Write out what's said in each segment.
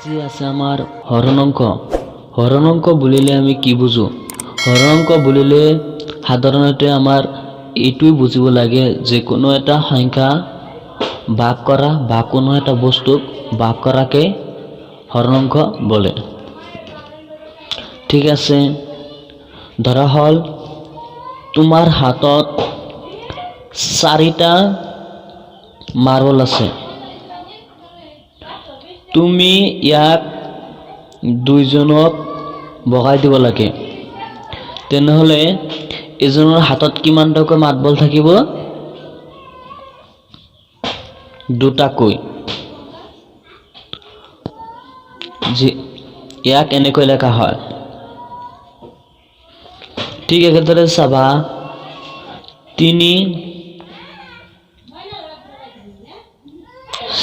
আজি আছে আমাৰ হৰণ অংক। হৰণ অংক বুলিলে আমি কি বুজো? হৰণ অংক বুলিলে সাধাৰণতে আমাৰ এইটোই বুজিব লাগে যে কোনো এটা সংখ্যা ভাগ কৰা বা কোনো এটা বস্তুক ভাগ কৰাকে হৰণ অংক বলে। ঠিক আছে, ধৰা হল তোমাৰ হাতত 4টা মাৰ্বল আছে। তুমি ইয়াক দুইজনক ভগাই দিব লাগে। তেনেহলে এজনৰ হাতত কিমানটাকৈ মাৰ্বল থাকিব? 2টাকৈ। ইয়াক এনেকৈ লেখা হয়। ঠিক একেদৰে চাবা 3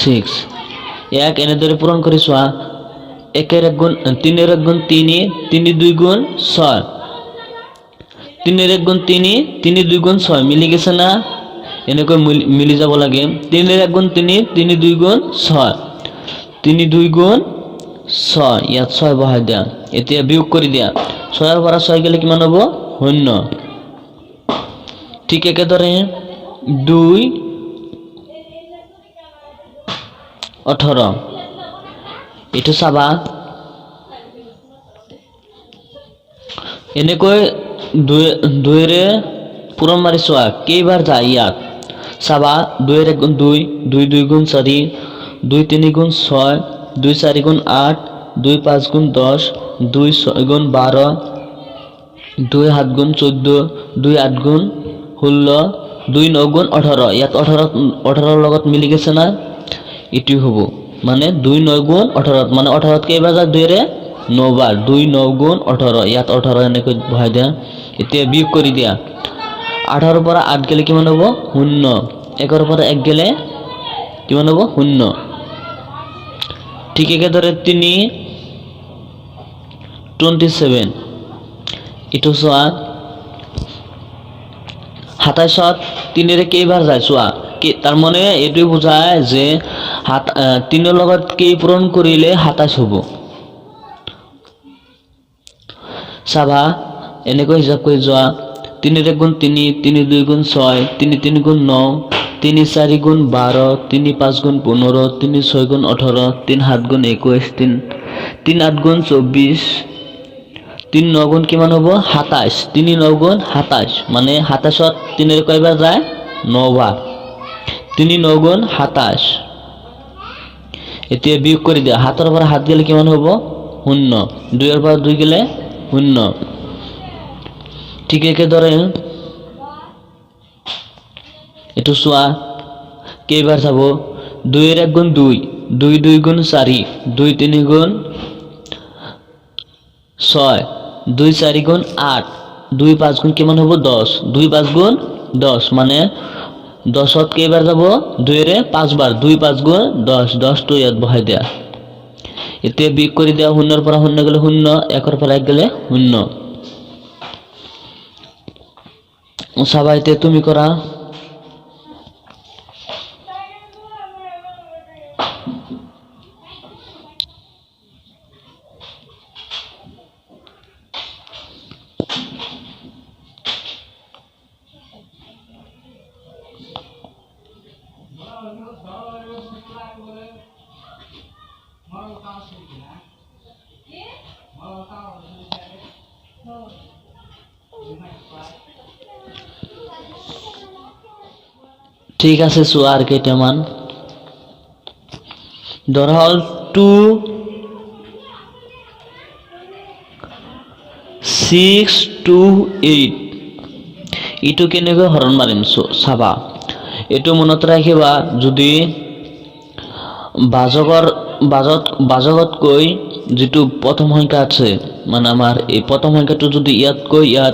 6 ইয়াক এনেদৰে পূৰণ কৰি চোৱা। 3 1 গুণ 3, 3 2 গুণ 6, 3 1 গুণ 3, 3 2 গুণ 6 মিলি গেছে না? এনেকৈ মিলি যাব লাগে। 3 1 গুণ 3, 3 2 গুণ 6, 3 2 গুণ 6, ইয়াত 6 বহাই দিয়া। এতিয়া বিয়োগ কৰি দিয়া। 6ৰ পৰা 6 গেলে কিমান হ'ব? 0। ঠিক একেদৰে 2 18 এইটো চাবা। এনেকৈ 2ৰে পূৰণ মাৰি চোৱা কেইবাৰ যায় ইয়াত। চাবা 2 1 গুণ 2, 2 2 গুণ 4, 2 3 গুণ 6, 2 4 গুণ 8, 2 5 গুণ 10, 2 6 গুণ 12, 2 7 গুণ 14, 2 8 গুণ 16, 2 9 গুণ 18। ইয়াত 18 লগত মিলি গেছে না? এটি হব মানে 2 9 গুণ 18 মানে 18 কেইবাৰ যায়? 2ৰে 9 বাৰ। 2 9 গুণ 18, ইয়াত 18 এনেকৈ বহাই দিয়া। এতিয়া বিয়োগ কৰি দিয়া। 18ৰ পৰা 8 গেলে কিমান হ'ব? 0। 1ৰ পৰা 1 গেলে কিমান হ'ব? 0। ঠিক একেদৰে 3 27 এইটো চোৱা। 27ত 3ৰে কেইবাৰ যায় চোৱা। তাৰ মানে এইটোই বুজায় যে 3ৰ লগত কেই পূৰণ কৰিলে 27 হ'ব। চাবা এনেকৈ হিচাপ কৰি যোৱা। 3 1 গুণ 3, 3 2 গুণ 6, 3 3 গুণ 9, 3 4 গুণ 12, 3 5 গুণ 15, 3 6 গুণ 18, 3 7 গুণ 21, 3 8 গুণ 24, 3 9 গুণ কিমান হ'ব? 27। 3 9 গুণ 27 মানে 27ত 3ৰে কয়বাৰ যায়? 9 বাৰ। 3 9 গুণ 27। এতিয়া বিয়োগ কৰি দিয়া। 7ৰ পৰা 7 গেলে কিমান হ'ব? 0। 2ৰ পৰা 2 গেলে 0। ঠিক একেদৰে এইটো চোৱা কেইবাৰ যাব। 2 1 গুণ 2, 2 2 গুণ 4, 2 3 গুণ 6, 2 4 গুণ 8, 2 5 গুণ কিমান হ'ব? 10। 2 5 গুণ 10 মানে 10ত কেইবাৰ যাব? 2ৰে 5 বাৰ। 2 5 গুণ 10, 10টো ইয়াত বহাই দিয়া। এতিয়া বিয়োগ কৰি দিয়া। 0ৰ পৰা 0 গেলে 0, 1ৰ পৰা 1 গেলে 0। চাবা এতিয়া তুমি কৰা। ঠিক আছে, চোৱা আৰু কেইটামান। ধৰা হল 2 6 2 8 এইটো কেনেকৈ হৰণ মাৰিম চাবা। এইটো মনত ৰাখিবা। যদি বাজকতকৈ যিটো প্ৰথম সংখ্যা আছে মানে আমাৰ এই প্ৰথম সংখ্যাটো যদি ইয়াত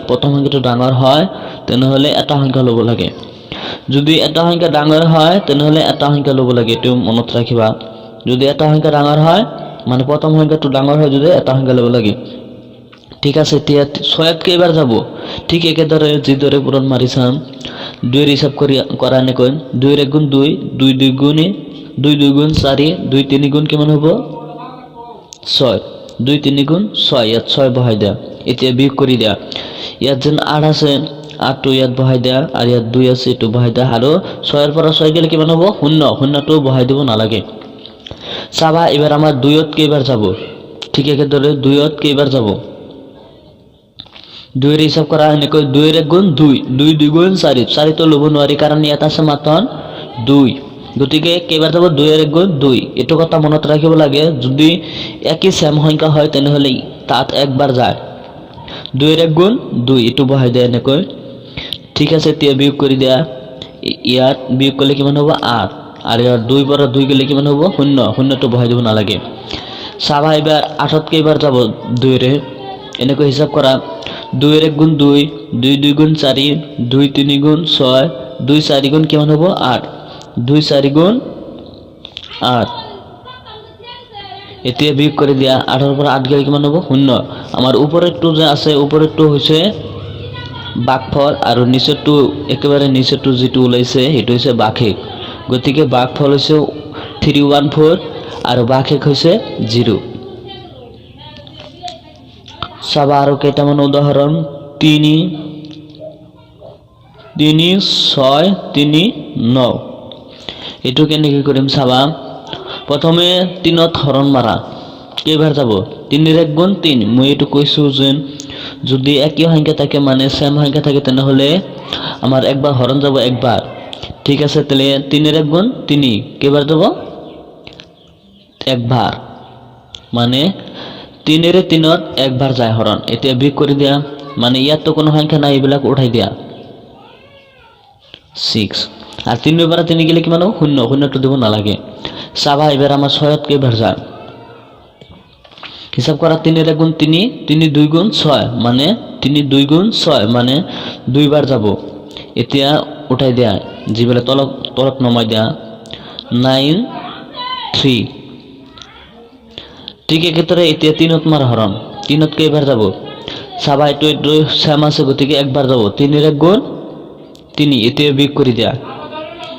প্ৰথম সংখ্যাটো ডাঙৰ হয় তেনেহলে এটা সংখ্যা ল'ব লাগে। যদি এটা সংখ্যা ডাঙৰ হয় তেনেহলে এটা সংখ্যা ল'ব লাগে। এইটো মনত ৰাখিবা। যদি এটা সংখ্যা ডাঙৰ হয় মানে প্ৰথম সংখ্যাটো ডাঙৰ হয় যদি এটা সংখ্যা ল'ব লাগে। ঠিক আছে, এতিয়া 6ত কেইবাৰ যাব? ঠিক একেদৰে যিদৰে পূৰণ মাৰি চাম। 2ৰ হিচাপ কৰা এনেকৈ। 2 1 গুণ 2, 2 2 গুণ 2 2 গুণ 4, 2 3 গুণ কিমান হ'ব? 6 2 3 গুণ 6 ইয়াত 6 বহাই দিয়া এতিয়া বিয়োগ কৰি দিয়া ইয়াত যেন 8 আছে 8 টো ইয়াত বহাই দিয়া আৰু ইয়াত 2 আছে এটো বহাই দিয়া আৰু 6 ৰ পৰা 6 গেলে কিমান হ'ব 0 0টো বহাই দিব নালাগে চাবা এবাৰ আমাৰ 2 ত কেইবাৰ যাব ঠিক একেদৰে 2 ত কেইবাৰ যাব 2 ৰ হিসাব কৰা এনেকৈ 2 ৰ গুণ 2 2 2 গুণ 4 4 তো ল'ব নোৱাৰি কাৰণ ইয়াত আছে মাত্ৰ 2 গতিকে কেইবাৰ যাব 2 ৰ গুণ 2 এটো কথা মনত ৰাখিব লাগে যদি একই সেম সংখ্যা হয় তেনেহলে তাত একবাৰ যায় 2 ৰ গুণ 2 এটো বহাই দিয়া এনেকৈ ঠিক আছে এতিয়া বিয়োগ কৰি দিয়া ইয়াত বিয়োগ কৰিলে কিমান হ'ব 8 আৰু ইয়াত 2 পৰা 2 গেলে কিমান হ'ব 0 0টো বহাই দিব নালাগে চাবা এবাৰ 8 ত কেইবাৰ যাব 2 ৰে এনেকৈ হিসাব কৰা 2 ৰ গুণ 2 2 2 গুণ 4 2 3 গুণ 6 2 4 গুণ কিমান হ'ব 8 2 4 গুণ 8 এতিয়া বিয়োগ কৰি দিয়া 8 ৰ পৰা 8 গেলে কিমান হ'ব 0 আমাৰ ওপৰৰটো যে আছে ওপৰৰটো হৈছে ভাগফল আৰু নিচেৰটো একেবাৰে নিচেৰটো যেটো ওলাইছে হেতু হৈছে ভাগশেষ গতিকে ভাগফল হৈছে 314 আৰু ভাগশেষ হৈছে 0 চাবা আৰু কেইটামান উদাহৰণ 3 6 3 9 এটো কেনেকৈ কৰিম চাবা প্ৰথমে 3 ত হৰণ মাৰা কেইবাৰ যাব 3 ৰ গুণ 3 মই এটো কৈছো যে যদি একই সংখ্যা থাকে মানে সেম সংখ্যা থাকে তেনেহলে আমাৰ একবাৰ হৰণ যাব একবাৰ ঠিক আছে তাহলে 3 ৰ গুণ 3 কেইবাৰ যাব একবাৰ মানে 3 ৰে 3 ত একবাৰ যায় হৰণ এতিয়া বিয়োগ কৰি দিয়া মানে ইয়াত তো কোনো সংখ্যা নাই এইবিলাক উঠাই দিয়া 6 আর 3 ৰ পৰা 3 গেলে কিমান হ'ব 0 0টো দিব নালাগে চাবা এবাৰ আমাৰ 6 ত কেইবাৰ যায় হিসাব কৰা 3 ৰ গুণ 3 3 2 গুণ 6 মানে 3 2 গুণ 6 মানে 2 বার যাব এতিয়া উঠাই দিয়া জিবেলে তলত নমাই দিয়া 9 3 ঠিক একেদৰে এতিয়া 3 ত মাৰ হৰণ 3 ত কেইবাৰ যাব চাবা এটো সেম আছে গতিকে একবাৰ যাব 3 ৰ গুণ 3 এতিয়া বিয়োগ কৰি দিয়া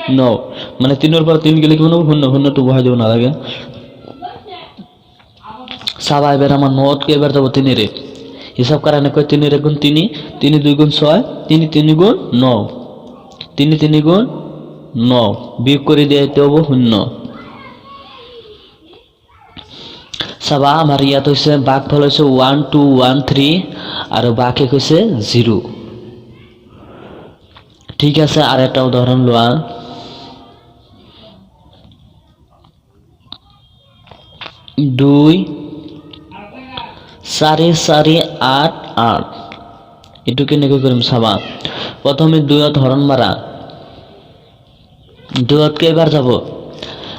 9 মানে 3 ৰ পৰা 3 গেলে কিমান হ'ব 0 0টো বহাই দিব নালাগে চাবা এবাৰ আমাৰ 9 ত কেইবাৰ যাব 3 ৰে হিসাব কৰা এনেকৈ 3 ৰ গুণ 3 3 2 গুণ 6 3 3 গুণ 9 3 3 গুণ 9 বিয়োগ কৰি দিয়া এটো হ'ব 0 চাবা আমাৰ ইয়াত হৈছে ভাগফল হৈছে 1 2 1 3 আৰু ভাগশেষ হৈছে 0 ঠিক আছে আৰ একটা উদাহৰণ লোৱা 2 4 4 8 8 এটো কেনেকৈ কৰিম চাবা প্ৰথমে 2 ত হৰণ মাৰা 2 ত কেইবাৰ যাব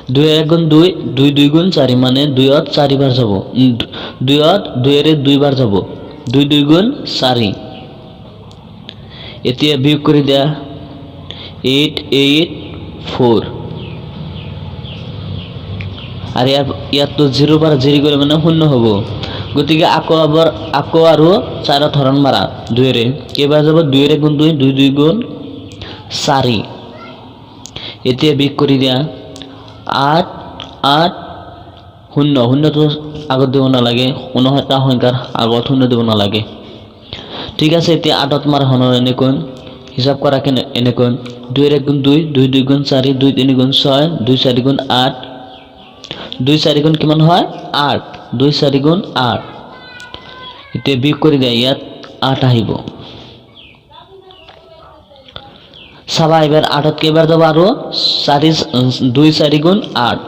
2 ৰ গুণ 2 2 2 গুণ 4 মানে 2 ত 4 বাৰ যাব 2 ত 2 ৰে 2 বাৰ যাব 2 2 গুণ 4 এতিয়া বিয়োগ কৰি দিয়া 8 8 4 আৰ ইয়াত তো 0 পৰা 0 গলে মানে 0 হ'ব গতিকে আকৌ আৰু 4 ত হৰণ মাৰা 2 ৰে কেইবাৰ যাব 2 ৰ গুণ 2 2 2 গুণ 4 এতিয়া বিয়োগ কৰি দিয়া 8 8 0 0 তো আগত দিব নালাগে কোনো এটা সংখ্যাৰ আগত 0 দিব নালাগে ঠিক আছে এতিয়া 8 ত মাৰ হৰণ এনেকৈ হিসাব কৰা কেন এনেকৈ 2 ৰ গুণ 2 2 2 গুণ 4 2 3 গুণ 6 2 4 গুণ 8 2 4 গুণ কিমান হয় 8 2 4 গুণ 8 এতিয়া বিয়োগ কৰি দিয়া ইয়াত 8 আহিব চাবা এবাৰ 8 ত কেইবাৰ যাব আৰু 2 4 গুণ 8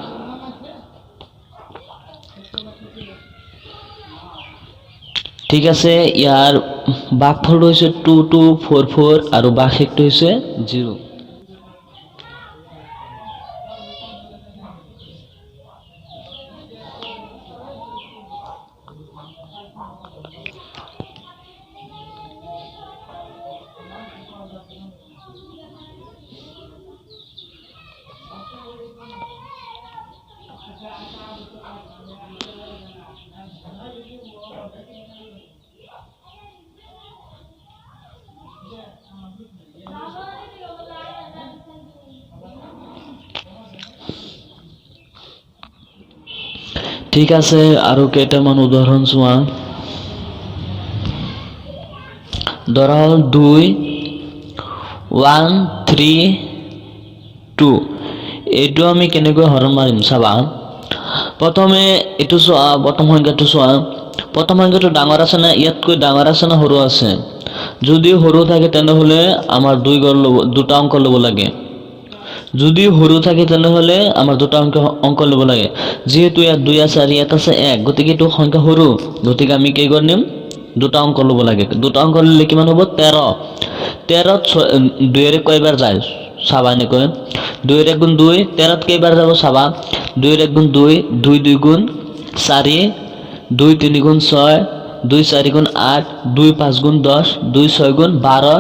ঠিক আছে ইয়াৰ ভাগফলটো হৈছে 2 2 4 4 আৰু ভাগশেষটো হৈছে 0 Sabar ini ঠিক আছে, আৰু কেইটামান উদাহৰণ চোৱা। ধৰা হ'ল 2 1 3 2। এইটো আমি কেনেকৈ হৰণ মাৰিম চাবা। প্ৰথমে এইটো চোৱা, প্ৰথম সংখ্যাটো চোৱা। প্ৰথম সংখ্যাটো ডাঙৰ আছে না ইয়াতকৈ ডাঙৰ আছে না সৰু আছে? যদি সৰু থাকে তেনেহ'লে আমাৰ দুটা অংক ল'ব লাগে। যদি সৰু থাকে তেনেহ'লে আমাৰ দুটা অংক ল'ব লাগে। যেহেতু ইয়াত 2 আছে আৰু ইয়াত আছে 1, গতিকে এইটো সংখ্যা সৰু, গতিকে আমি কি কৰিম? দুটা অংক ল'ব লাগে। দুটা অংক ল'লে কিমান হ'ব? 13। 13ত 2ৰে কেইবাৰ যায় চাবা এনেকৈ। 2 গুণ 2, 13ত কেইবাৰ যাব চাবা। 2 গুণ 2, 2 2 গুণ 4, 2 3 গুণ 6, 2 4 গুণ 8, 2 5 গুণ 10, 2 6 গুণ 12,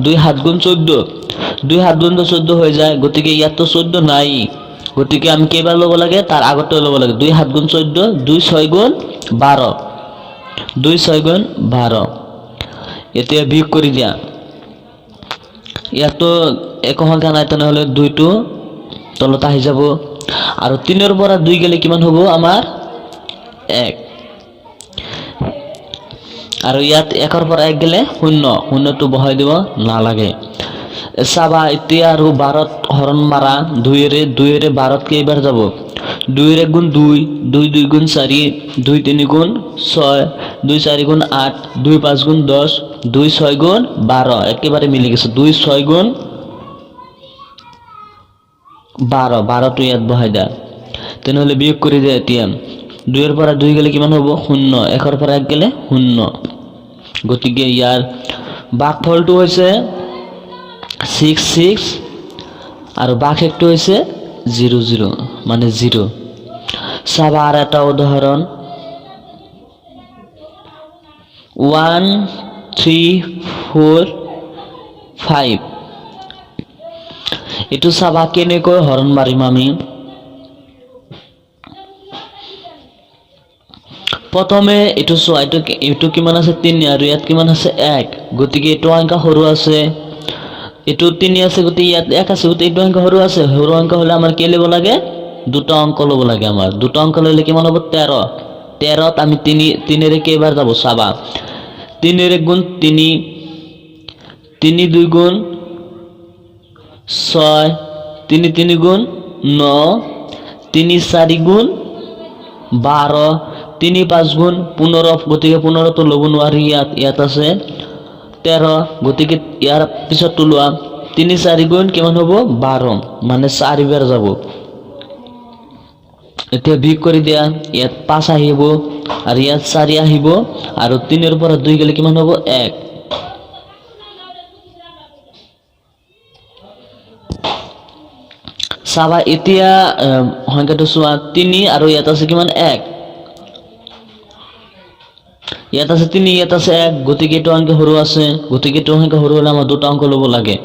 2 7 গুণ 14। 2 7 গুণ 14 হৈ যায়, গতিকে ইয়াততো 14 নাই। গতিকে আমি কেইবাৰ ল'ব লাগে? তাৰ আগতে ল'ব লাগে। 2 7 গুণ 14, 2 6 গুণ 12, 2 6 গুণ 12। এতিয়া বিয়োগ কৰি দিয়া। ইয়াতো একো সংখ্যা নাই তেনেহ'লে 2টো তলত আহি যাব। আৰু 3ৰ পৰা 2 গ'লে কিমান হ'ব আমাৰ? 1। আৰু ইয়াত 1ৰ পৰা 1 গ'লে 0, 0টো বহাই দিব নালাগে। চাবা এতিয়া আৰু 12ত হৰণ মাৰা। 2ৰে 12ত কেইবাৰ যাব? 2 গুণ 2, 2 2 গুণ 4, 2 3 গুণ 6, 2 4 গুণ 8, 2 5 গুণ 10, 2 6 গুণ 12। একেবাৰে মিলি গৈছে। 2 6 গুণ 12, 12টো ইয়াত বহাই দিয়া। তেনেহ'লে বিয়োগ কৰি দিয়া এতিয়া। 2ৰ পৰা 2 গ'লে কিমান হ'ব? 0, 1ৰ পৰা 1 গ'লে 0। গতিকে ইয়াৰ ভাগফলটো হৈছে 6 6 আৰু ভাগশেষটো হৈছে 0 0, মানে 0। চাবা আৰু এটা উদাহৰণ। 1 3 4 5। এইটো চাবা কেনেকৈ হৰণ মাৰিম আমি। প্ৰথমে এইটো চোৱা, এইটো কিমান আছে? 3 আৰু ইয়াত কিমান আছে? 1। গতিকে এইটো সংখ্যা সৰু আছে। এইটো 3 আছে, গতিকে ইয়াত 1 আছে, গতিকে এইটো সংখ্যা সৰু আছে। সৰু সংখ্যা হ'লে আমাৰ কি ল'ব লাগে? দুটা অংক ল'ব লাগে আমাৰ। দুটা অংক ল'লে কিমান হ'ব? 13। 13ত আমি 3ৰে কেইবাৰ যাব চাবা। 3ৰে গুণ 3, 3 2 গুণ 6, 3 3 গুণ 9, 3 4 গুণ 12, 3 5 গুণ 15। গতিকে 15টো ল'ব নোৱাৰি, ইয়াত আছে 13, গতিকে ইয়াৰ পিছতটো লোৱা। 3 4 গুণ কিমান হ'ব? 12, মানে 4 বাৰ যাব। এতিয়া বিয়োগ কৰি দিয়া। ইয়াত 5 আহিব আৰু ইয়াত 4 আহিব, আৰু 3ৰ পৰা 2 গ'লে কিমান হ'ব? 1। চাবা এতিয়া সংখ্যাটো চোৱা। 3 আৰু ইয়াত আছে কিমান? 1। ইয়াত আছে 3, ইয়াত আছে 1, গতিকে এইটো অংক সৰু আছে। গতিকে এইটো সংখ্যা সৰু হ'লে আমাৰ দুটা অংক ল'ব লাগে।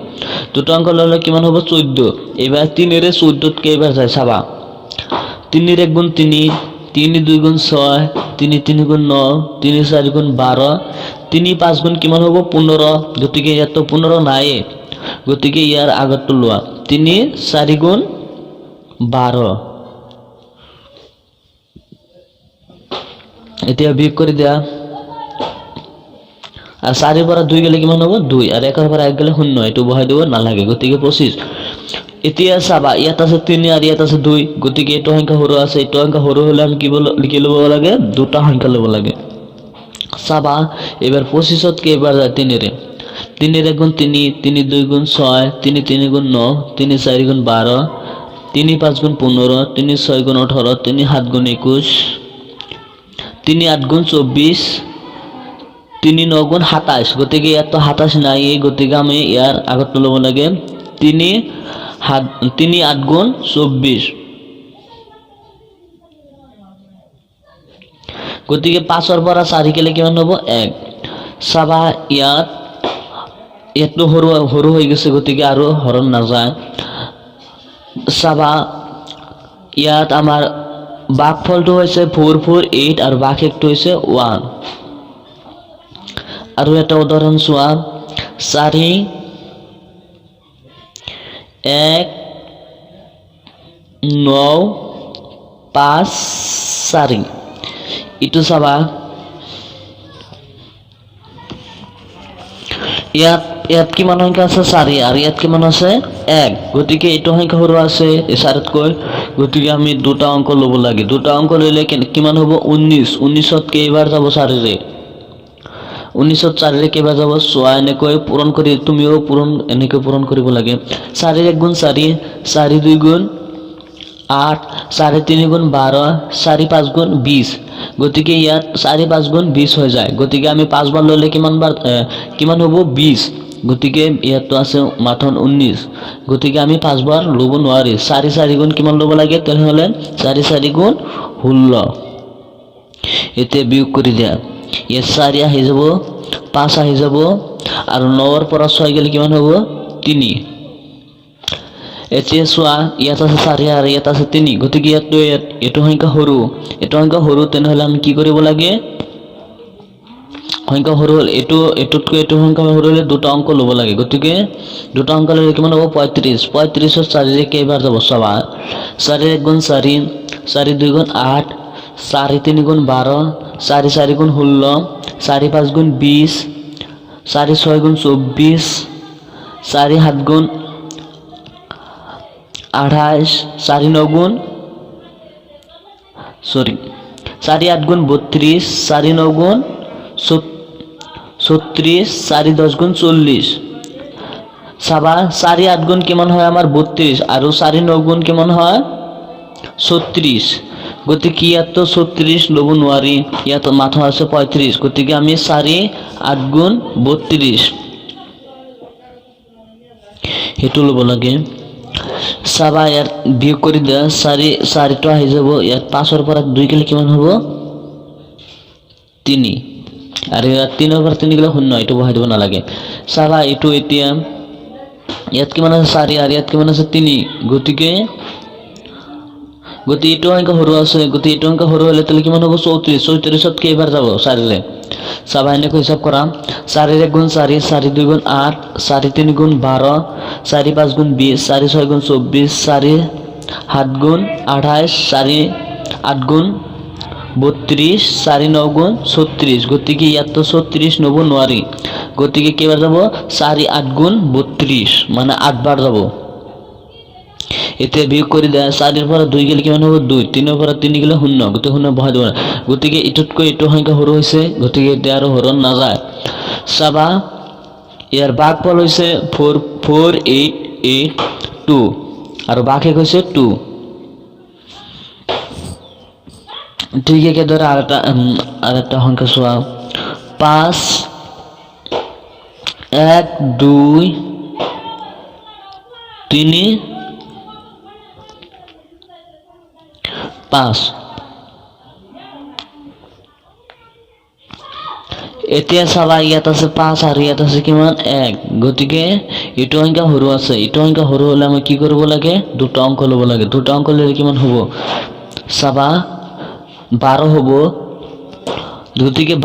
দুটা অংক ল'লে কিমান হ'ব? 14। এইবাৰ 3ৰে 14ত কেইবাৰ যায় চাবা। 3 গুণ 3, 3 2 গুণ 6, 3 3 গুণ 9, 3 4 গুণ 12, 3 5 গুণ কিমান হ'ব? 15। গতিকে ইয়াততো 15 নাই, গতিকে ইয়াৰ আগতটো লোৱা। 3 4 গুণ 12। এতিয়া বিয়োগ কৰি দিয়া। আৰ 4 পৰা 2 গেলে কিমান হ'ব? 2, আৰ 1 পৰা 1 গেলে 0, এটো বহাই দিব নালাগে, গতিকে 25। এতিয়া চাবা ইয়াত আছে 3 আর ইয়াত আছে 2, গতিকে এটো সংখ্যা সৰু আছে। এটো সংখ্যা সৰু হলে আমি কি ল'ব লাগে? দুটা সংখ্যা ল'ব লাগে। চাবা এবার 25ত কেইবাৰ যায়? 3ৰে। 3 গুণ 3, 3 2 গুণ 6, 3 3 গুণ 9, 3 4 গুণ 12, 3 5 গুণ 15, 3 6 গুণ 18, 3 7 গুণ 21, 3 8 গুণ 24, 3 9 গুণ 27। গতিকে ইয়াত 27 নাই, গতিকে আমি ইয়াৰ আগত ল'ব লাগে 3 8 গুণ 24। গতিকে 5ৰ পৰা 4 গেলে কিমান হ'ব? 1। চাবা ইয়াতটো সৰু হৈ গৈছে, গতিকে আৰু হৰণ নাযায়। চাবা ইয়াত আমাৰ ভাগফলটো হৈছে 4 4 8 আৰু ভাগশেষটো হৈছে 1। আৰু এটা উদাহৰণ চোৱা। 4 1 9 5 4 ইটো চাবা ইয়াত কিমান সংখ্যা আছে 4 আৰু ইয়াত কিমান আছে 1 গতিকে এইটো সংখ্যা সৰু আছে এই 4তকৈ গতিকে আমি দুটা অংক ল'ব লাগে দুটা অংক ললে কিমান হ'ব 19 19ত কেইবাৰ যাব 4 ৰে 19ত 4 ৰে কেইবাৰ যাব চোৱা এনেকৈ পূৰণ কৰি তুমিও এনেকৈ পূৰণ কৰিব লাগে 4 ৰ 1 গুণ 4 4 2 গুণ 8 4 3 গুণ 12 4 5 গুণ 20 গতিকে ইয়াত 4 5 গুণ 20 হৈ যায় গতিকে আমি 5 বাৰ ললে কিমান হ'ব 20 গতিকে ইয়াত আছে মাথন 19 গতিকে আমি 5 বাৰ লব নোৱাৰি 4 4 গুণ কিমান লব লাগে তেনেহলে 4 4 গুণ 16 এতে বিয়োগ কৰি দিয়া ইয়াত 4 আহি যাব 5 আহি যাব আৰু 9 ৰ পৰা 6 গলে কিমান হ'ব 3 এতিয়া চোৱা ইয়াত আছে 4 আৰু ইয়াত আছে 3 গতিকে এইটো সংখ্যা সৰু তেনেহলে আমি কি কৰিব লাগে সংখ্যা সৰু হল এটুতকৈ এইটো সংখ্যা সৰু হলে দুটা অংক ল'ব লাগে গতিকে দুটা অংক ললে কিমান হ'ব 35 35 ৰ 4 ৰে কেইবাৰ যাব চাবা 4 1 গুণ 4 4 2 গুণ 8 4 3 গুণ 12 4 4 গুণ 16 4 5 গুণ 20 4 6 গুণ 24 4 7 গুণ 28 4 9 গুণ 4 8 গুণ 32 4 9 গুণ 36 4 10 গুণ 40 চাবা 4 8 গুণ কিমান হয় আমাৰ 32 আৰু 4 9 গুণ কিমান হয় 36 গতিকে ইয়াত 36 লব নোৱাৰি ইয়াত মাথা আছে 35 গতিকে আমি 4 8 গুণ 32 হেতু লব লাগে চাবা ইয়াত বিয়োগ কৰি দিয়া 4 টো আহি যাব ইয়াত 5 ৰ পৰা 2 গলে কিমান হ'ব 3 আৰু ইয়াত 3 ৰ পৰা 3 গলে 0 এটো বহাই দিব নালাগে চাবা এটো এতিয়া ইয়াত কিমান আছে 4 আৰু ইয়াত কিমান আছে 3 গতিকে এটো অংক সৰু আছে গতিকে এটো অংক সৰু হলে তাহলে কিমান হ'ব 34 34 ত কেইবাৰ যাব 4 ৰে চাবা এনেকৈ হিসাব কৰা 4 1 গুণ 4 4 2 গুণ 8 4 3 গুণ 12 4 5 গুণ 20 4 6 গুণ 24 4 7 গুণ 28 4 8 গুণ 32 4 9 গুণ 36 গতিকে ইয়াত 36 নব নোৱাৰি গতিকে কেইবাৰ যাব 4 8 গুণ 32 মানে 8 বাৰ যাব এতে বিয়োগ কৰি দিয়া 4 ৰ পৰা 2 গলে কিমান হ'ব 2 3 ৰ পৰা 3 গলে 0 গতিকে 0 বহাই দিব গতিকে ইটোতকৈ ইটো সংখ্যা সৰু হৈছে গতিকে এটা আৰু হৰণ নাযায় চাবা ইয়াৰ ভাগফল হৈছে 44882 আৰু ভাগশেষ হৈছে 2 ঠিক একেদৰে আৰেকটা সংখ্যা চোৱা 5 1 2 3 5 এতিয়া চাবা ইয়াত আছে 5 আৰু ইয়াত আছে কিমান 1 গতিকে ইটো সংখ্যা সৰু আছে ইটো সংখ্যা সৰু হলে আমি কি কৰিব লাগে দুটা অংক ল'ব লাগে দুটা অংক ললে কিমান হ'ব চাবা 12 হ'ব গতিকে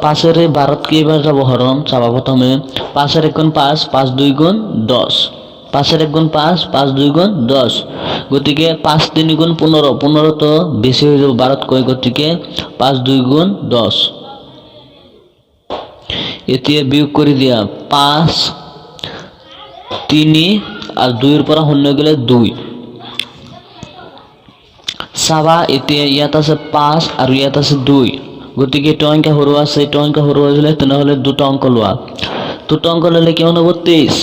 5 ৰে 12 ত কেইবাৰ যাব হৰণ চাবা প্ৰথমে 5 ৰ 1 গুণ 5 5 2 গুণ 10 5 ৰ 1 গুণ 5 5 2 গুণ 10 গতিকে 5 3 গুণ 15 15 তো বেছি হৈ যাব 12 কৈ গতিকে 5 2 গুণ 10 এতিয়া বিয়োগ কৰি দিয়া 5 3 আর 2 এর পরে 0 গেলে 2 চাবা এতিয়া ইয়াত আছে 5 আর ইয়াত আছে 2 গতিকে এটা অঙ্ক সৰু আছে এটা অঙ্ক সৰু হলে তেনেহলে দুটা অঙ্ক লোৱা দুটা অঙ্ক ললে কিমান হ'ব 23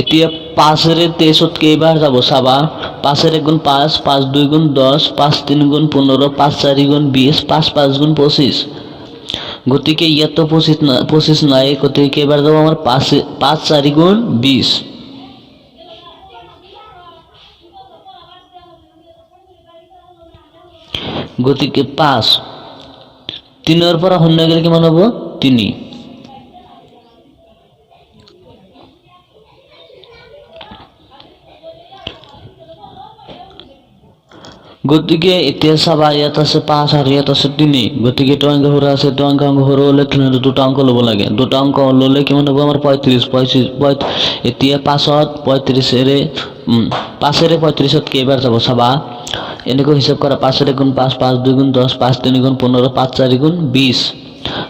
এতিয়া 5 এৰ 23 ত কেইবাৰ যাব চাবা 5 এর 1 গুণ 5 5 2 গুণ 10 5 3 গুণ 15 5 4 গুণ 20 5 5 গুণ 25 গতিকে ইয়াত তো 25 নাই গতিকে কেইবাৰ যাব আমাৰ 5 4 গুণ 20 গতিকে 5 3 এর পর 0 গেলে কিমান হ'ব 3 গতিকে এতিয়া চাবা ইয়াত আছে 5 আর ইয়াত আছে 3 গতিকে এটা অঙ্ক সৰু আছে এটা অঙ্ক সৰু হলে তুমি দুটা অঙ্ক লব লাগে দুটা অঙ্ক ললে কিমান হ'ব আমাৰ 35 এতিয়া 5 ত 35 এৰে 5 এৰে 35 ত কেইবাৰ যাব চাবা এনেকৈ হিসাব কৰা 5 1 গুণ 5 5 2 গুণ 10 5 3 গুণ 15 5 4 গুণ 20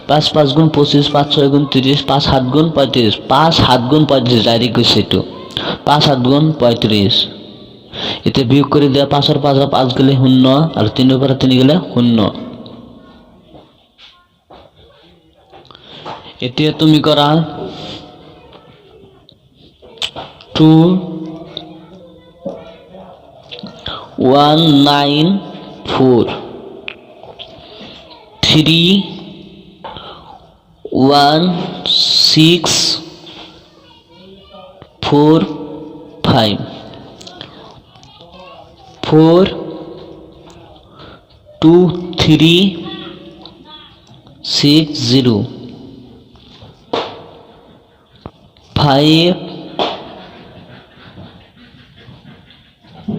5 5 গুণ 25 5 6 গুণ 30 5 7 গুণ 35 5 7 গুণ 35 ডাইরেক্ট কৈছে এইটো 5 7 গুণ 35 এতিয়া বিয়োগ কৰি দিয়া 5 ৰ 5 গলে 0 আৰু 3 ৰ পৰা 3 গলে 0 এতিয়া তুমি কৰা 2 1 9 4 3 1 6 4 5 4 2 3 6 0 5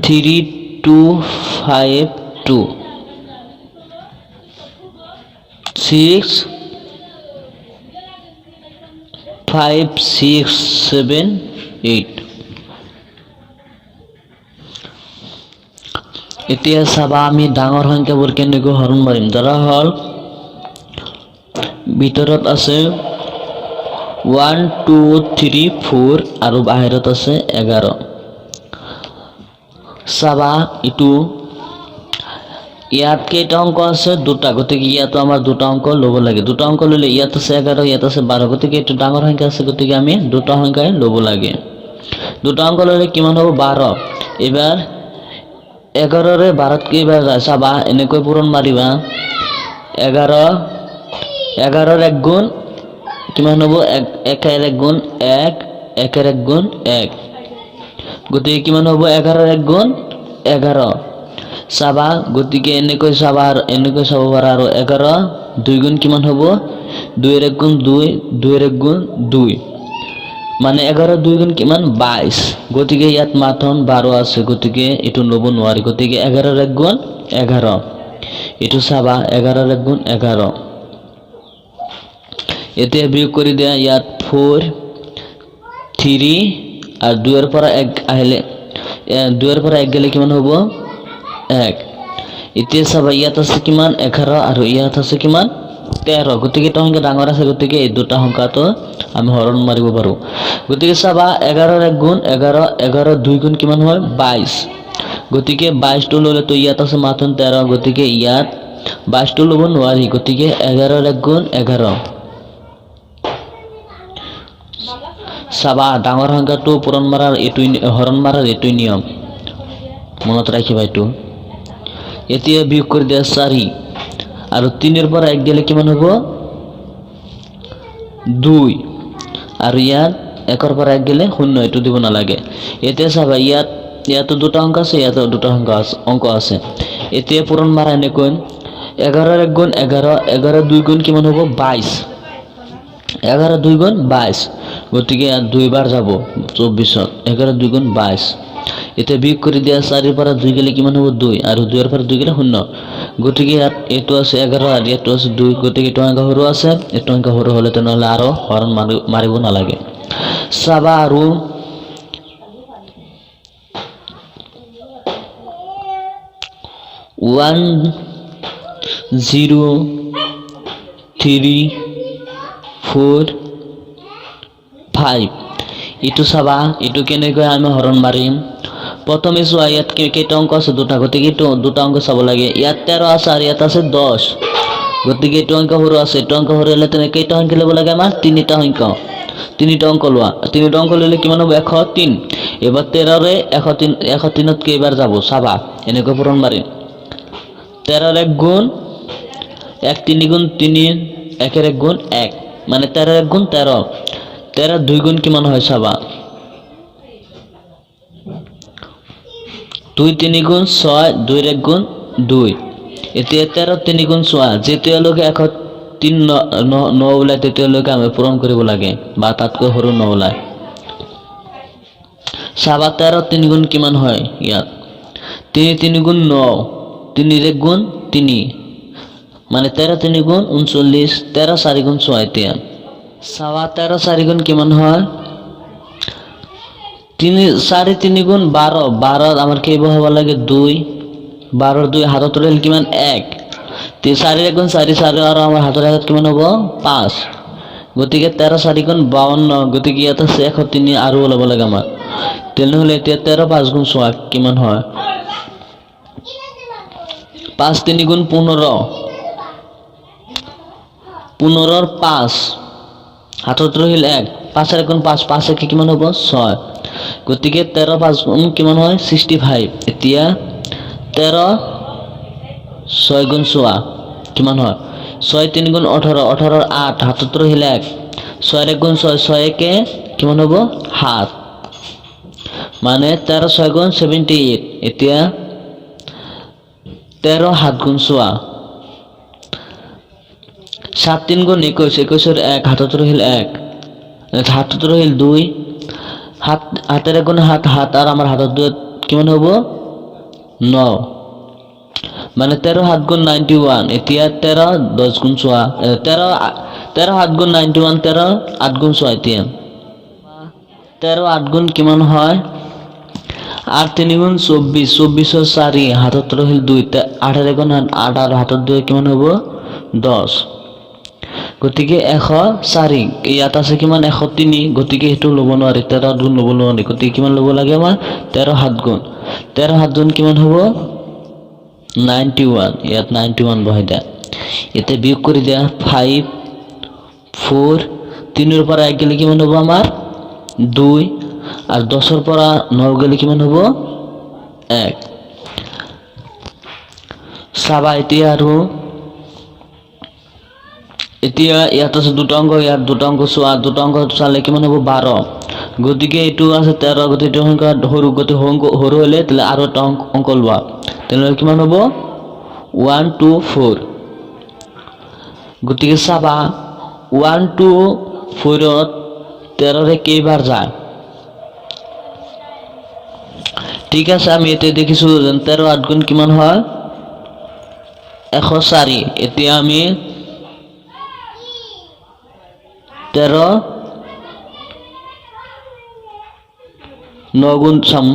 3 2 5 2 6 5 6 7 8 এতিয়া চাবা আমি ডাঙৰ সংখ্যাবোৰ কেনেকৈ হৰণ মাৰিম ধৰা হল ভিতৰত আছে 1 2 3 4 আৰু বাহিৰত আছে 11 চাবা ইটো ইয়াত কেইটা অংক আছে দুটা গতিকে ইয়াতো আমাৰ দুটা অংক ল'ব লাগে দুটা অংক ললে ইয়াত আছে 11 ইয়াত আছে 12 গতিকে এটো ডাঙৰ সংখ্যা আছে গতিকে আমি দুটা সংখ্যাই ল'ব লাগে দুটা অংক ললে কিমান হ'ব 12 এবাৰ 11 ৰে 12 কেইবাৰ যায় চাবা এনেকৈ পূৰণ মাৰিবা 11 11 ৰ 1 গুণ কিমান হ'ব 1 ৰ 1 গুণ 1 1 ৰ 1 গুণ 1 গতিকে কিমান হ'ব 11 ৰ 1 গুণ 11 চাবা গতিকে এনেকৈ চাবা এনেকৈ চাব পাৰা আৰু 11 2 গুণ কিমান হ'ব 2 ৰ 1 গুণ 2 2 ৰ 1 গুণ 2 মানে 11 2 গুণ কিমান 22 গতিকে ইয়াত মাথন 12 আছে গতিকে এটো লব নোৱাৰি গতিকে 11 ৰ 1 গুণ 11 এটো চাবা 11 ৰ 1 গুণ 11 এতিয়া বিয়োগ কৰি দিয়া ইয়াত 4 3 আৰ 2 এৰ পৰা 1 আহিলে 2 এৰ পৰা 1 গেলে কিমান হ'ব 1 এতিয়া চাবা ইয়াত আছে কিমান 11 আৰু ইয়াত আছে কিমান 13 গতিকে এটা সংখ্যা ডাঙৰ আছে গতিকে এই দুটা সংখ্যাটো আমি হৰণ মাৰিব পাৰো গতিকে চাবা 11 ৰ 1 গুণ 11 11 2 গুণ কিমান হয় 22 গতিকে 22 টো ললে তো ইয়াত আছে মাত্ৰ 13 গতিকে ইয়াত 22 টো লব নোৱাৰি গতিকে 11 ৰ 1 গুণ 11 চাবা ডাঙৰ সংখ্যাটো পূৰণ মাৰাৰ এটুই হৰণ মাৰাৰ এটুই নিয়ম মনত ৰাখিবা এটো এতিয়া বিয়োগ কৰি দিয়া 4 আৰু 3 ৰ পৰা 1 গেলে কিমান হ'ব 2 আৰু ইয়াত 1 ৰ পৰা 1 গেলে 0 এটো দিব নালাগে এতিয়া চাবা ইয়াত দুটা অংক আছে ইয়াত দুটা অংক আছে এতিয়া পূৰণ মাৰা এনেকৈ 11 ৰ 1 গুণ 11 11 2 গুণ কিমান হ'ব 22 11 2 গুণ 22 গতিকে 2 বাৰ যাব 24 11 2 গুণ 22 এতিয়া বিয়োগ কৰি দিয়া 4 ৰ পৰা 2 গেলে কিমান হ'ব 2 আৰু 2 ৰ পৰা 2 গেলে 0 গতিকে ইয়াত এটো আছে 11 আৰু এটো আছে 2 গতিকে এটো অংক সৰু আছে এটো অংক সৰু হলে তেনেহলে আৰু হৰণ মাৰিব নালাগে চাবা আৰু 1 0 3 4 5 ইটো চাবা ইটো কেনেকৈ আমি হৰণ মাৰিম প্ৰথমে চোৱা ইয়াত কেইটা অংক আছে দুটা গতিকে ইটো দুটা অংক চাব লাগে ইয়াত 13 আছে আৰু ইয়াত আছে 10 গতিকে ইটো অংক সৰু আছে ইটো অংক সৰু হলে তেনে কেইটা অংক ল'ব লাগে আমাৰ তিনিটা অংক লোৱা তিনিটা অংক ললে কিমান হ'ব 103 এবাৰ 13 ৰে 103 ত কেইবাৰ যাব চাবা এনেকৈ পূৰণ মাৰিম 13 ৰ 1 গুণ 1 3 গুণ 3 1 ৰ 1 গুণ 1 মানে 13 ৰ 1 গুণ 13 13 2 গুণ কিমান হয় চাবা 2 3 গুণ 6 2 ৰ 1 গুণ 2 এতিয়া 13 3 গুণ 6 যেতিয়ালৈকে 103 ন ওলাই তেতিয়ালৈকে আমি পূৰণ কৰিব লাগে বা তাতকৈ সৰু ন ওলাই চাবা 13 3 গুণ কিমান হয় ইয়াত 3 3 গুণ 9 3 ৰ 1 গুণ 3 মানে 13 3 গুণ 39 13 4 গুণ 6 এতিয়া চাবা 13 4 গুণ কিমান হয় 3 4 3 গুণ 12 12 আমাৰ কেইবাৰ হ'ব লাগে 2 12 2 হাতত ৰহিল কিমান 1 4 গুণ 4 4 আৰু আমাৰ হাতৰ আগত কিমান হ'ব 5 গতিকে 13 4 গুণ 52 গতিকে ইয়াত আছে 103 আৰু ওলাব লাগে আমাৰ তেনেহ'লে এতিয়া 13 5 গুণ চোৱা কিমান হয় 5 3 গুণ 15 15 5 হাতত ৰহিল 1 5 গুণ 5 5 কিমান হ'ব 6 গতিকে 13 5 গুণ কিমান হয় 65 এতিয়া 13 6 গুণ চোৱা কিমান হয় 6 3 গুণ 18 18 8 হাতত ৰহিল 1 6 গুণ 6 6 কিমান হ'ব 7 মানে 13 6 গুণ 78 এতিয়া 13 7 গুণ চোৱা 7 3 গুণ 21 21 1 হাতত ৰহিল 1 হাতত ৰহিল 2 হাতের গুণ হাত হাত আর আমার হাতত 2 কিমান হ'ব 9 মানে 13 7 গুণ 91 এতিয়া 13 10 গুণ চোৱা 13 7 গুণ 91 13 8 গুণ চোৱা এতিয়া 13 8 গুণ কিমান হয় 8 3 গুণ 24 24 4 হাতত রহিল 2 18 গুণ 8 আর হাতত 2 কিমান হ'ব 10 গতিকে 104 ইয়াত আছে কিমান 103 গতিকে হেতু লব নোৱাৰি 13 গুণ লব নোৱাৰি গতিকে কিমান লব লাগে আমাৰ 13 7 গুণ 13 7 গুণ কিমান হ'ব 91 ইয়াত 91 বহাই দিয়া এতে বিয়োগ কৰি দিয়া 5 4 3 ৰ পৰা 1 গেলে কিমান হ'ব আমাৰ 2 আৰ 10 ৰ পৰা 9 গেলে কিমান হ'ব 1 চাবা এতিয়া ইয়াত আছে দুটা অংক ইয়াত দুটা অংক চোৱা দুটা অংক চালে কিমান হ'ব 12 গতিকে এইটো আছে 13 গতিকে সংখ্যা সৰু হলে তাহলে আৰু এটা অংক লোৱা তাহলে কিমান হ'ব 1 2 4 গতিকে চাবা 1 2 4 ত 13 ৰে কেইবাৰ যায় ঠিক আছে আমি এতে দেখিছো 13 8 গুণ কিমান হয় 104 এতিয়া আমি 13 9 গুণ চাম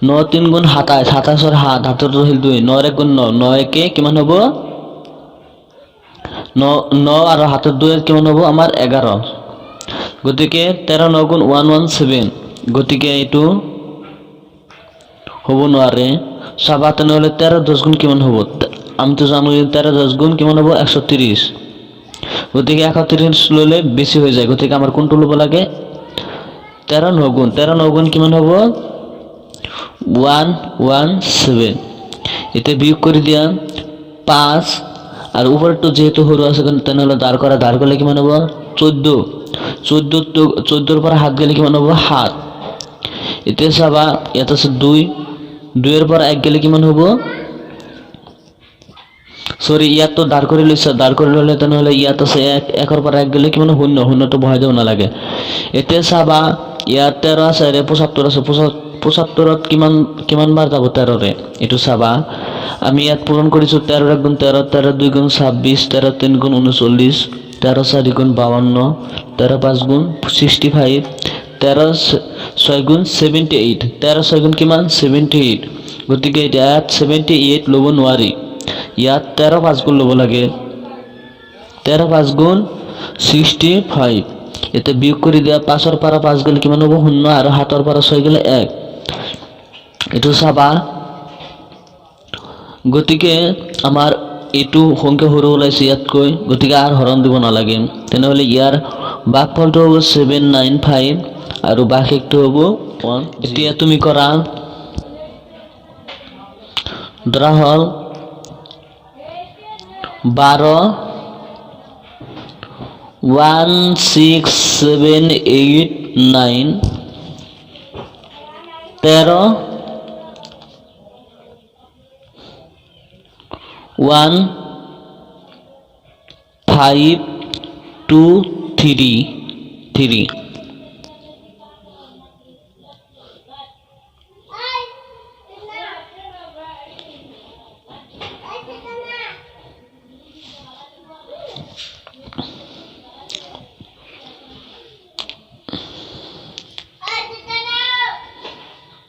9 3 গুণ 27 27 ৰ হাত হাতত ৰহিল 2 9 1 গুণ 9 9 কে কিমান হ'ব 9 আৰু হাতত 2 কিমান হ'ব আমাৰ 11 গতিকে 13 9 গুণ 117 গতিকে এইটো হ'ব নোৱাৰে চাবা তেনেহ'লে 13 10 গুণ কিমান হ'ব আমি তো জানো 13 10 গুণ কিমান হ'ব 130 গতিকে 130 ললে বেশি হৈ যায় গতিকে আমাৰ কোনটো লব লাগে 13 9 গুণ কিমান হ'ব 117 এতে বিয়োগ কৰি দিয়া 5 আৰ উপৰটো যেহেতু সৰু আছে তেনেহলে দাঁড় কৰলে কিমান হ'ব 14 ৰ পৰা হাত গেলে কিমান হ'ব 7 এতে চাবা ইয়াত আছে 2 ৰ পৰা 1 গেলে কিমান হ'ব সৰি ইয়াত তো দাঁড় কৰে ললে তেনেহলে ইয়াত আছে 1 ৰ পৰা 1 গেলে কিমান 0 0 তো বহাই দিব নালাগে এতে চাবা ইয়াত 13 আছে 75 আছে 75 ত কিমান বাৰ যাব 13 ৰে এটো চাবা আমি ইয়াত পূৰণ কৰিছো 13 গুণ 13 13 2 গুণ 26 13 3 গুণ 39 13 4 গুণ 52 13 5 গুণ 65 13 6 গুণ 78 13 6 গুণ কিমান 78 গতিকে ইয়াত 78 লব নোৱাৰি ইয়াত 13 5 গুণ লব লাগে 13 5 গুণ 65 এতে বিয়োগ কৰি দিয়া 5 ৰ পৰা 5 গেলে কিমান হ'ব 0 আৰু 7 ৰ পৰা 6 গেলে 1 এটো চাবা গতিকে আমাৰ এটো সংখ্যা সৰু ওলাইছে ইয়াতকৈ গতিকে আৰ হৰণ দিব নালাগে তেনেহলে ইয়াৰ ভাগফলটো হ'ব 795 আৰু ভাগশেষটো হ'ব 1 এতিয়া তুমি কৰা ধৰা হল 12 1 6 7 8 9 13 1 5 2 3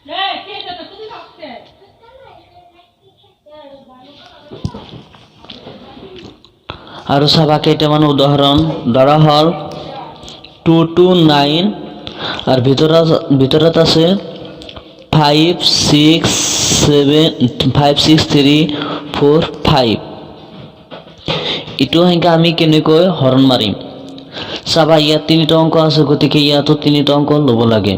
네, 뒤에서 또 뜯어먹게. আৰু চাবা কেইটামান উদাহৰণ ধৰা হ'ল 2 to 9 আৰু ভিতৰত আছে 5 6 7 5 6 3 4 5 এইটো সংখ্যা আমি কেনেকৈ হৰণ মাৰিম চাবা ইয়াত তিনিটা অংক আছে গতিকে ইয়াতো তিনিটা অংক ল'ব লাগে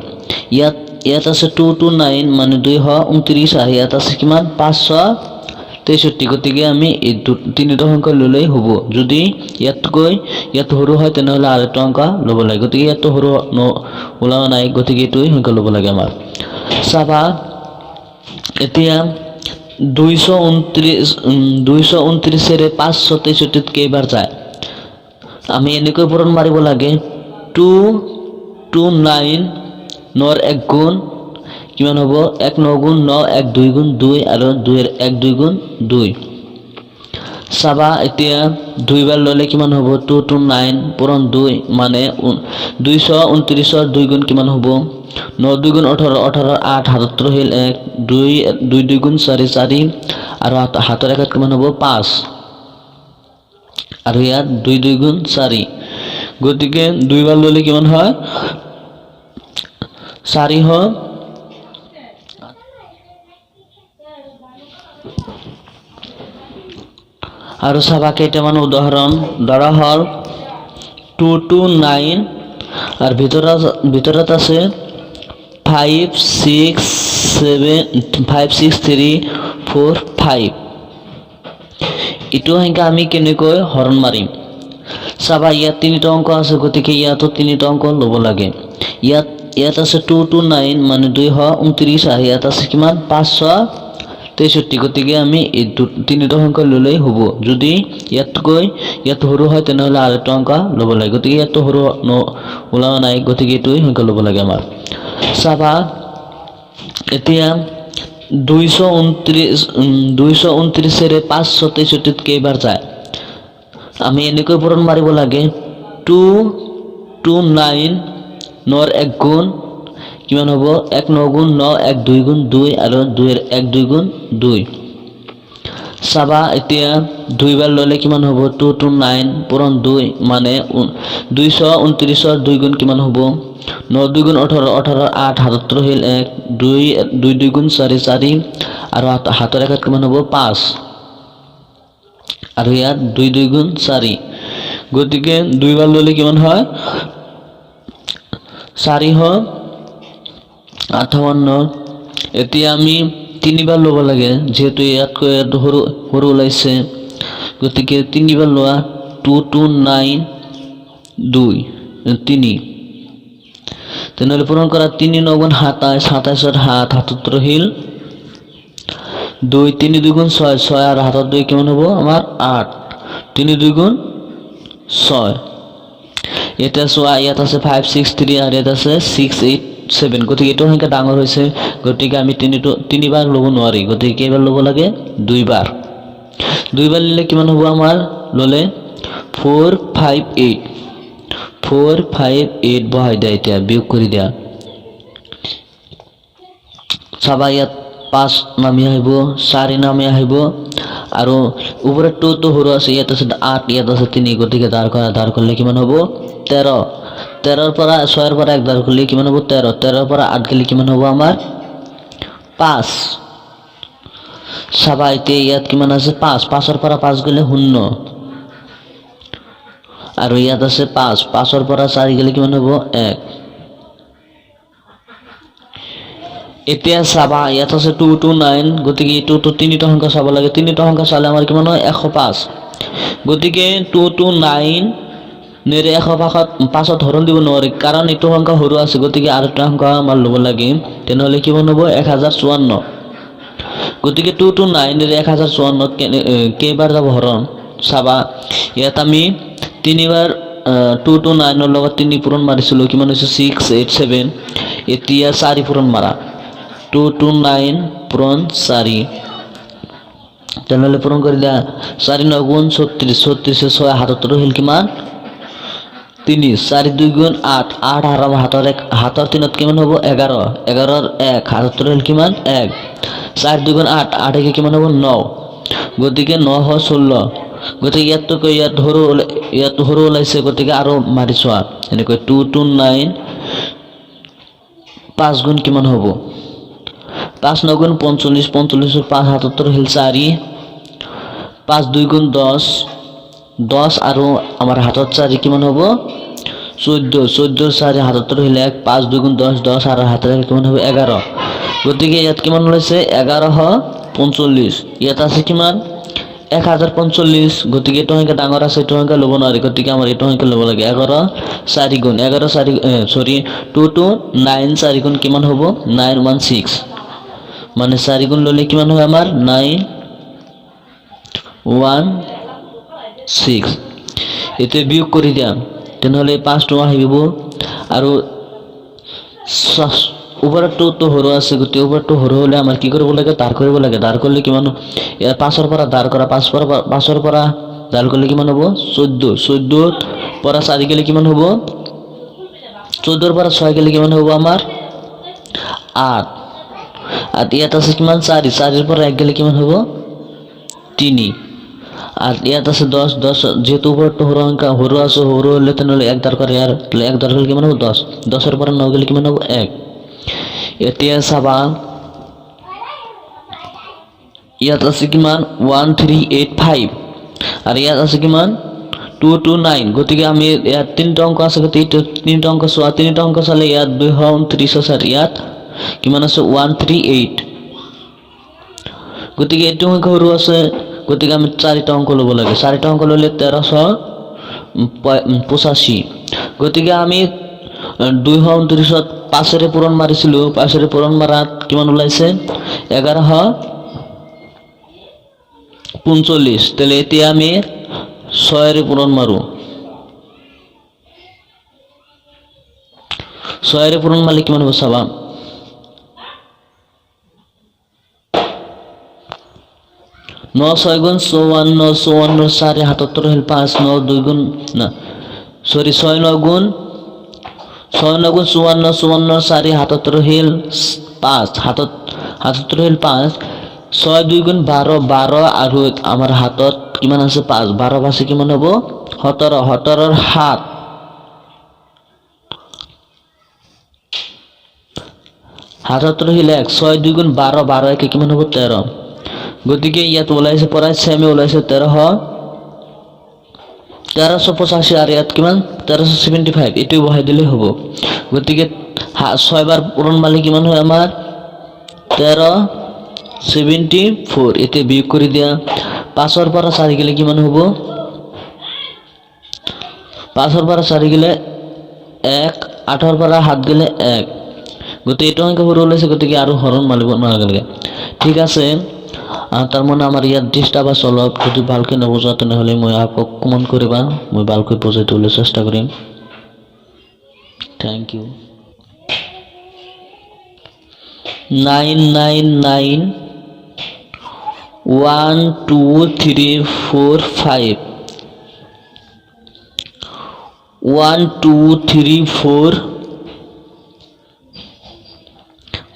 ইয়াত আছে 2 to 9 মানে 229 আৰু ইয়াত আছে কিমান 563 গতিকে আমি এই তিনিটা সংখ্যা ল'লেই হ'ব যদি ইয়াত সৰু হয় তেনেহ'লে আৰু এটা অংক ল'ব লাগে গতিকে ইয়াতো সৰু ওলোৱা নাই গতিকে এইটোই সংখ্যা ল'ব লাগে আমাৰ চাবা এতিয়া 229 এৰে 563 কেইবাৰ যায় আমি এনেকৈ পূৰণ মাৰিব লাগে 2 to 9 নৰ 1 গুণ কিমান হ'ব 1 9 গুণ 9 1 2 গুণ 2 আৰু 2 এৰ 1 2 গুণ 2 চাবা এতিয়া দুইবাৰ ল'লে কিমান হ'ব 2 to 9 পূৰণ 2 মানে 229 ৰ 2 গুণ কিমান হ'ব 9 2 গুণ 18 18 8 77 হিল 1 2 2 গুণ 4 4 আৰু হাতৰ ৰেখাত কিমান হ'ব 5 আৰু ইয়াত 2 2 গুণ 4 গতিকে দুইবাৰ ল'লে কিমান হয় 4 হয় আৰু চাবা কেইটামান উদাহৰণ ধৰা হ'ল 2 to 9 আৰু ভিতৰত আছে 5 6 7 5 6 3 4 5 এইটো সংখ্যা আমি কেনেকৈ হৰণ মাৰিম চাবা ইয়াত তিনিটা অংক আছে গতিকে ইয়াতো তিনিটা অংক ল'ব লাগে ইয়াত আছে 2 to 9 মানে 229 আৰু ইয়াত আছে কিমান 563 গতিকে আমি এই তিনিটা সংখ্যা ল'লেই হ'ব যদি ইয়াত সৰু হয় তেনেহ'লে আৰু এটা অংক ল'ব লাগে গতিকে ইয়াতো সৰু ওলোৱা নাই গতিকে এইটোই সংখ্যা ল'ব লাগে আমাৰ চাবা এতিয়া 229 এৰে 563 কেইবাৰ যায় আমি এনেকৈ পূৰণ মাৰিব লাগে 2 to 9 নৰ 1 গুণ কিমান হ'ব 1 9 গুণ 9 1 2 গুণ 2 আৰু 2 এৰ 1 2 গুণ 2 চাবা এতিয়া দুইবাৰ ল'লে কিমান হ'ব 2 to 9 পূৰণ 2 মানে 229 ৰ 2 গুণ কিমান হ'ব 9 2 গুণ 18 18 8 77 হিল 1 2 2 গুণ 4 4 আৰু হাতৰ ৰেখাত কিমান হ'ব 5 আৰু ইয়াত 2 2 গুণ 4 গতিকে দুইবাৰ ল'লে কিমান হয় 4 হয় 58 এতিয়া আমি তিনিবাৰ ল'ব লাগে যেহেতু ইয়াতকৈ সৰু ওলাইছে গতিকে তিনিবাৰ লোৱা 2 to 9 2 3 তেনেহ'লে পূৰণ কৰা 3 9 গুণ 27 27 7 77 হিল 2 3 2 গুণ 6 6 আৰু হাতত 2 কিমান হ'ব আমাৰ 8 3 2 গুণ 6 এটা চোৱা ইয়াত আছে 5 6 3 আৰু ইয়াত আছে 6 8 7 গতিকে এইটো সংখ্যা ডাঙৰ হৈছে গতিকে আমি তিনিবাৰ ল'ব নোৱাৰি গতিকে কেইবাৰ ল'ব লাগে দুইবাৰ ল'লে কিমান হ'ব আমাৰ ল'লে 4 5 8 4 5 8 বহাই দিয়া এতিয়া বিয়োগ কৰি দিয়া চাবা ইয়াত 5 নামি আহিব 4 নামি আহিব আৰু ওপৰত 2 তো সৰু আছে ইয়াত আছে 8 ইয়াত আছে 3 গতিকে ধাৰ কৰিলে কিমান হ'ব 13 13 পৰা 6 পৰা 1 ধাৰ কৰিলে কিমান হ'ব 13 13 পৰা 8 গ'লে কিমান হ'ব আমাৰ 5 চাবা এতিয়া ইয়াত কিমান আছে 5 5 পৰা 5 গ'লে 0 আৰু ইয়াত আছে 5 5 পৰা 4 গ'লে কিমান হ'ব 1 এতিয়া চাবা ইয়াত আছে 2 to 9 গতিকে এইটো তিনিটা সংখ্যা চাব লাগে তিনিটা সংখ্যা চালে আমাৰ কিমান হয় 105 গতিকে 2 to 9 নেৰে 105ত হৰণ দিব নোৱাৰি কাৰণ এইটো সংখ্যা সৰু আছে গতিকে আৰু এটা সংখ্যা আমাৰ ল'ব লাগে তেনেহ'লে কিমান হ'ব 1054 গতিকে 2 to 9 নেৰে 1054 কেইবাৰ যাব হৰণ চাবা ইয়াত আমি তিনিবাৰ 2 to 9 ৰ লগত 3 পূৰণ মাৰিছিলো কিমান হৈছে 6 8 7 এতিয়া 4 পূৰণ মাৰা 2 to 9 পূৰণ 4 তেনেহ'লে পূৰণ কৰি দিয়া 4 9 গুণ 36 36 6 77 হিল কিমান 3 4 2 গুণ 8 8 আৰু হাতৰ 3ত কিমান হ'ব 11 11 ৰ 1 77 হিল কিমান 1 4 2 গুণ 8 8 কিমান হ'ব 9 গতিকে 9 হ 16 গতিকে ইয়াত সৰু ওলাইছে গতিকে আৰু মাৰি চোৱা এনেকৈ 2 2 9 5 গুণ কিমান হ'ব 5 9 গুণ 45 45 5 77 হিল 4 5 2 গুণ 10 10 আৰু আমাৰ হাতত 4 কিমান হ'ব 14 14 4 77 হিল 1 5 2 গুণ 10 10 আৰু হাতত কিমান হ'ব 11 গতিকে ইয়াত কিমান ওলাইছে 1145 ইয়াত আছে কিমান 1045 গতিকে এইটো সংখ্যা ডাঙৰ আছে এইটো সংখ্যা ল'ব নোৱাৰি গতিকে আমাৰ এইটো সংখ্যা ল'ব লাগে 11 4 গুণ 11 4 সৰি 2 2 9 4 গুণ কিমান হ'ব 916 মানে 4 গুণ ল'লে কিমান হয় আমাৰ 916 এতে বিয়োগ কৰি দিয়া তেনেহ'লে 5 টো আহিব আৰু ওপৰটো তো সৰু আছে গতি ওপৰটো সৰু হ'লে আমাৰ কি কৰিব লাগে দাৰ কৰিব লাগে দাৰ কৰিলে কিমান ইয়াৰ 5 ৰ পৰা দাৰ কৰা 5 ৰ পৰা দাৰ কৰিলে কিমান হ'ব 14 14 পৰা 4 গেলে কিমান হ'ব 14 ৰ পৰা 6 গেলে কিমান হ'ব আমাৰ 8 আৰ ইয়াত আছে কিমান 4 4 ৰ পৰা 1 গেলে কিমান হ'ব 3 আৰ ইয়াত আছে 10 10 যেহেতু ওপৰটো সৰু সংখ্যা সৰু আছে সৰু হলে তেনেহ'লে 1 দাৰ কৰে ইয়াৰ 1 দাৰ কৰিলে কিমান হ'ব 10 10 ৰ পৰা 9 গেলে কিমান হ'ব 1 এতিয়া চাবা ইয়াত আছে কিমান 1385 আর ইয়াত আছে কিমান 229 গতিকে আমি ইয়াত তিনটা অঙ্ক আছে গতিকে তিনটা অঙ্ক চোৱা তিনটা অঙ্ক চালে ইয়াত 229 আছে ইয়াত কিমান আছে 138 গতিকে এইটো অঙ্ক সৰু আছে গতিকে আমি চাৰিটা অঙ্ক ল'ব লাগে চাৰিটা অঙ্ক ল'লে 1385 গতিকে আমি 229 5 পূৰণ মাৰিছিলো 5 পূৰণ মাৰাত কিমান ওলাইছে 1145 তাহলে এতিয়া আমি 6 পূৰণ মাৰো 6 পূৰণ মারলে কিমান হ'ব চাবা 9 6 গুণ 54 54 4 77 হিল 5 9 2 গুণ না সরি 6 9 গুণ 54 54 4 77 হিল 5 77 হিল 5 6 2 গুণ 12 12 আৰু আমাৰ হাতত কিমান আছে 5 12 পাছে কিমান হ'ব 17 17 ৰ 7 77 হিল 1 6 2 গুণ 12 12 একে কিমান হ'ব 13 গতিকে ইয়াত ওলাইছে পৰাই সেমে ওলাইছে 1385 আর ইয়াত কিমান 1375 এটাই বহাই দিলে হ'ব গতিকে 6 বার পূরণ মারলে কিমান হয় আমার 1374 এতে বিয়োগ করে দিয়া 5 ৰ পৰা 4 গেলে কিমান হ'ব 5 ৰ পৰা 4 গেলে 1 8 ৰ পৰা 7 গেলে 1 গতিকে এইটো অঙ্ক সৰু ওলাইছে গতিকে আৰু হৰণ মাৰিব নালাগে ঠিক আছে তার মানে আমার ইয়াত ডিস্টার্ব আছে অলপ যদি ভালকে নবুজা তেনেহ'লে মই আপক কমেন্ট কৰিবা মই ভালকৈ বুজাই দিবলৈ চেষ্টা কৰিম থ্যাংক ইউ 999 1 2 3 4 5 1 2 3 4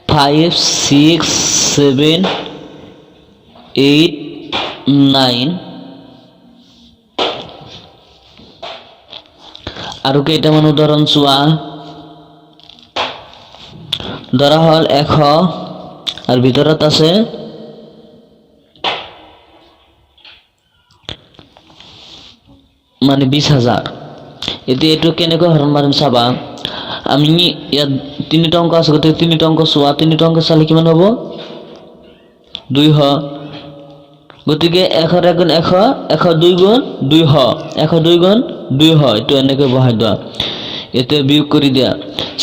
5 6 7 8 9 আৰু কেইটামান উদাহৰণ চোৱা ধৰা হল 100 আৰু ভিতৰত আছে মানে 20000 এতিয়া এটো কেনেকৈ হৰণ মাৰিম চাবা আমি ইয়াত তিনিটা অংক আছে গতিকে তিনিটা অংক চোৱা তিনিটা অংক চালে কিমান হ'ব 200 গতিকে 100 গুণ 100 102 গুণ 200 102 গুণ 200 এটো এনেকৈ বহাই দিয়া এতে বিয়োগ কৰি দিয়া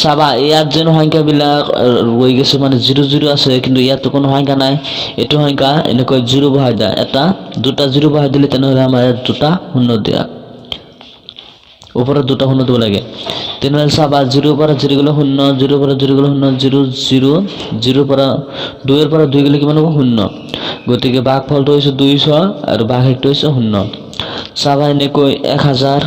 চাবা ইয়াত যেন সংখ্যাবিলাক ৰৈ গৈছে মানে 00 আছে কিন্তু ইয়াত কোনো সংখ্যা নাই এটো সংখ্যা এনেকৈ 0 বহাই দিয়া এটা দুটা 0 বহাই দিলে তেনেহ'লে আমাৰ দুটা শূন্য দিয়া ওপৰত দুটা শূন্য দিব লাগে তেনেহ'লে চাবা 0 পৰা 0 গলে শূন্য 0 পৰা 0 গলে শূন্য 0 0 0 পৰা 2 এৰ পৰা 2 গলে কিমান হ'ব শূন্য গতিকে ভাগফলটো হৈছে 200 আৰু ভাগহেটো হৈছে শূন্য চাবা এনেকৈ 1000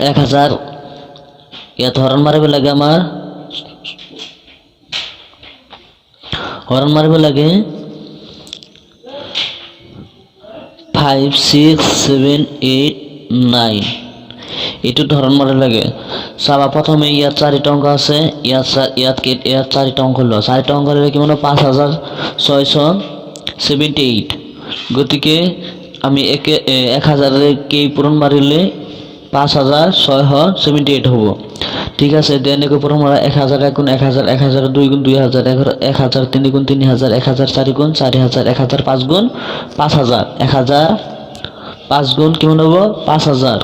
1000 ইয়াত হৰণ মাৰিব লাগে আমাৰ হৰণ মাৰিব লাগে 5 6 7 8 9 এইটো হৰণ মাৰিব লাগে চাবা প্ৰথমে ইয়াত 4টা অংক আছে ইয়াত 4টা অংক ল 4টা অংক হলে কিমান 5678 গতিকে আমি 1000 এর কে পূরণ মারিলে 5678 হবো ঠিক আছে দেন একে পূরণ মারা 1000 গুণ 1000 1000 2 গুণ 2000 1000 3 গুণ 3000 1000 4 গুণ 4000 1000 5 গুণ 5000 1000 5 গুণ কিমান হবো 5000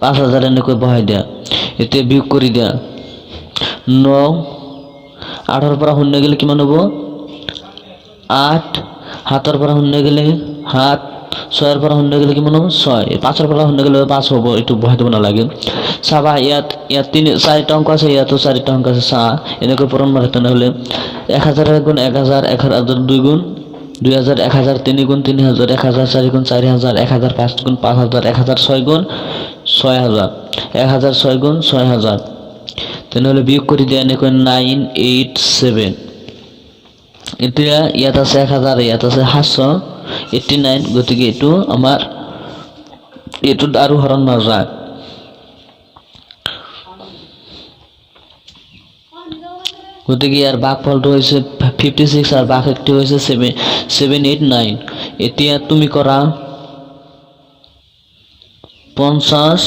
5000 এনেকৈ বহাই দিয়া এতে বিয়োগ কৰি দিয়া 9 8 এৰ পৰা শূন্য গেলে কিমান হবো 8 7 এৰ পৰা শূন্য গেলে 7 6 এৰ পৰা শূন্য গেলে কিমান হবো 6 5 এৰ পৰা শূন্য গেলে 5 হবো একটু বহাই দিব না লাগে চাবা ইয়াত 4টা অঙ্ক আছে ইয়াতো 4টা অঙ্ক আছে সা এনেকৈ পূরণ মারতে হলে 1000 গুণ 1000 1000 2 গুণ 2000 1000 3 গুণ 3000 1000 4 গুণ 4000 1000 5 গুণ 5000 1000 6 গুণ 6000 1000 6 গুণ 6000 তাহলে বিয়োগ করে দেন এখন 987 এতিয়া ইয়াত আছে 1000 ইয়াত আছে 789 গতিকে এটো আমার এটো আৰু হৰণ নাযায় গতিকে ইয়াৰ ভাগফলটো হৈছে 56 আৰ ভাগ একটি হৈছে 789 এতিয়া তুমি কৰা 50